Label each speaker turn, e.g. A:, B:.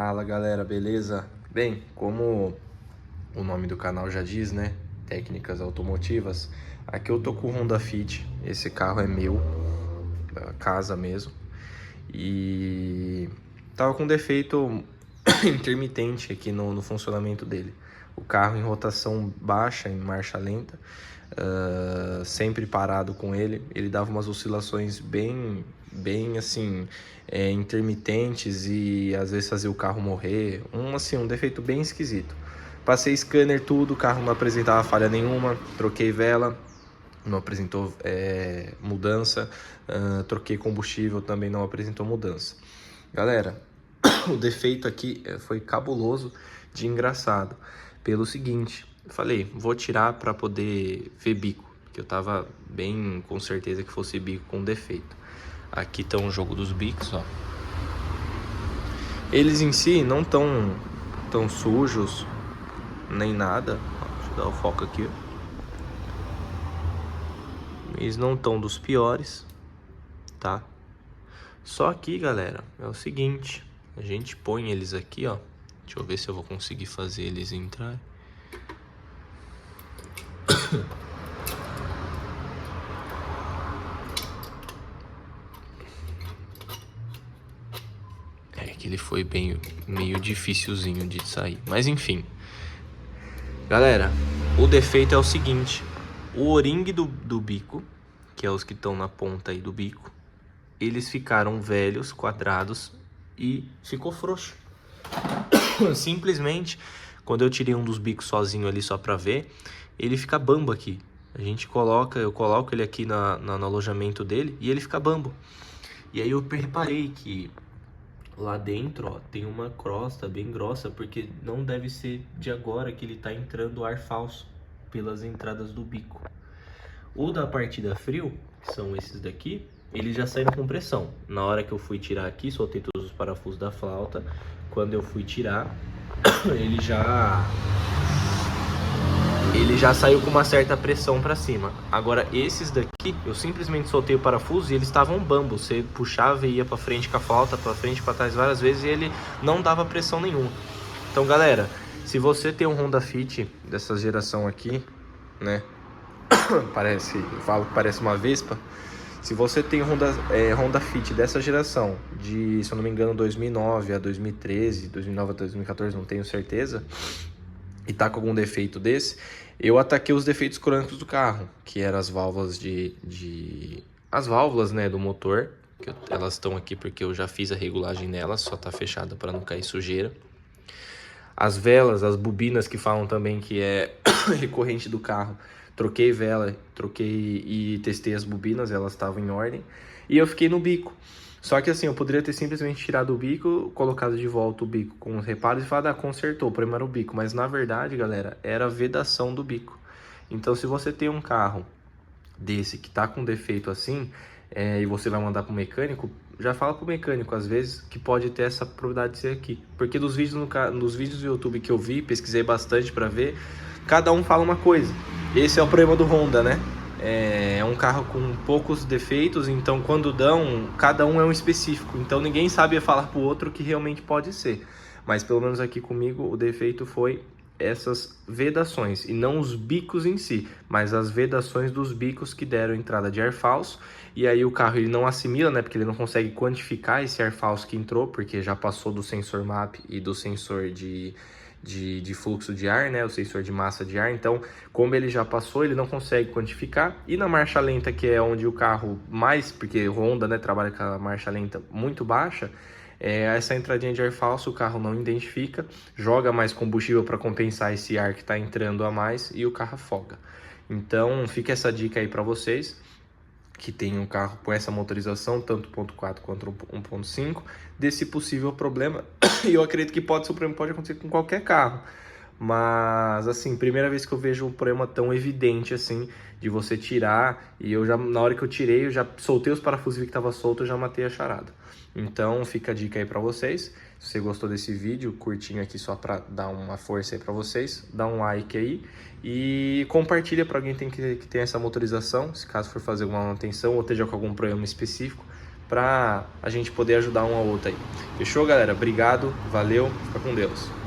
A: Fala galera, beleza? Bem, como o nome do canal já diz, né? Técnicas automotivas. Aqui eu tô com o Honda Fit. Esse carro é meu, da casa mesmo. E tava com defeito intermitente aqui no funcionamento dele. O carro em rotação baixa, em marcha lenta, sempre parado com ele. Ele dava umas oscilações bem assim, intermitentes e às vezes fazia o carro morrer. Um defeito bem esquisito. Passei scanner tudo, o carro não apresentava falha nenhuma, troquei vela, não apresentou mudança, troquei combustível, também não apresentou mudança. Galera, o defeito aqui foi cabuloso de engraçado, pelo seguinte, eu falei, vou tirar para poder ver bico, que eu tava bem com certeza que fosse bico com defeito. Aqui tá um jogo dos bicos, ó. Eles em si não tão sujos, nem nada. Deixa eu dar o foco aqui. Eles não estão dos piores, tá? Só aqui, galera, é o seguinte. A gente põe eles aqui, ó. Deixa eu ver se eu vou conseguir fazer eles entrar. É que ele foi meio dificilzinho de sair. Mas enfim. Galera, o defeito é o seguinte. O O-ring do bico, que é os que estão na ponta aí do bico, eles ficaram velhos, quadrados e ficou frouxo. Simplesmente, quando eu tirei um dos bicos sozinho ali só pra ver, ele fica bambo aqui. Eu coloco ele aqui no alojamento dele e ele fica bambo. E aí eu reparei que lá dentro, ó, tem uma crosta bem grossa, porque não deve ser de agora que ele tá entrando ar falso pelas entradas do bico. O da partida frio, que são esses daqui, eles já saíram com pressão. Na hora que eu fui tirar aqui, soltei todos os parafusos da flauta. Quando eu fui tirar, ele já saiu com uma certa pressão para cima. Agora esses daqui, eu simplesmente soltei o parafuso e eles estavam bambo. Você puxava e ia para frente com a flauta, para frente, para trás várias vezes e ele não dava pressão nenhuma. Então, galera, se você tem um Honda Fit dessa geração aqui, né? Eu falo que parece uma Vespa. Se você tem Honda Fit dessa geração, de, se eu não me engano, 2009 a 2013, 2009 a 2014, não tenho certeza, e tá com algum defeito desse, eu ataquei os defeitos crônicos do carro, que eram as válvulas as válvulas, né, do motor, elas estão aqui porque eu já fiz a regulagem nelas, só tá fechada para não cair sujeira. As velas, as bobinas que falam também que é recorrente do carro, troquei vela, troquei e testei as bobinas, elas estavam em ordem. E eu fiquei no bico. Só que assim, eu poderia ter simplesmente tirado o bico, colocado de volta o bico com os reparos e falado, consertou, o problema era o bico. Mas na verdade, galera, era a vedação do bico. Então se você tem um carro desse que tá com defeito assim, e você vai mandar pro mecânico, já fala pro mecânico, às vezes, que pode ter essa probabilidade de ser aqui. Porque nos vídeos do YouTube que eu vi, pesquisei bastante para ver, cada um fala uma coisa. Esse é o problema do Honda, né? É um carro com poucos defeitos, então quando dão, cada um é um específico. Então ninguém sabe falar pro outro que realmente pode ser. Mas pelo menos aqui comigo o defeito foi essas vedações, e não os bicos em si, mas as vedações dos bicos que deram entrada de ar falso. E aí o carro ele não assimila, né, porque ele não consegue quantificar esse ar falso que entrou, porque já passou do sensor MAP e do sensor de fluxo de ar, né, o sensor de massa de ar. Então, como ele já passou, ele não consegue quantificar. E na marcha lenta, que é onde o carro mais, porque o Honda, né, trabalha com a marcha lenta muito baixa, essa entradinha de ar falso o carro não identifica, joga mais combustível para compensar esse ar que está entrando a mais e o carro afoga. Então fica essa dica aí para vocês que tem um carro com essa motorização, tanto 1.4 quanto 1.5, desse possível problema. E eu acredito que o problema pode acontecer com qualquer carro. Mas, assim, primeira vez que eu vejo um problema tão evidente, assim, de você tirar, e eu já, na hora que eu tirei, eu já soltei os parafusos e vi que tava solto, eu já matei a charada. Então, fica a dica aí pra vocês. Se você gostou desse vídeo, curtinho aqui só pra dar uma força aí pra vocês, dá um like aí e compartilha pra alguém que tem essa motorização, se caso for fazer alguma manutenção ou esteja com algum problema específico, pra a gente poder ajudar um ao outro aí. Fechou, galera? Obrigado, valeu, fica com Deus.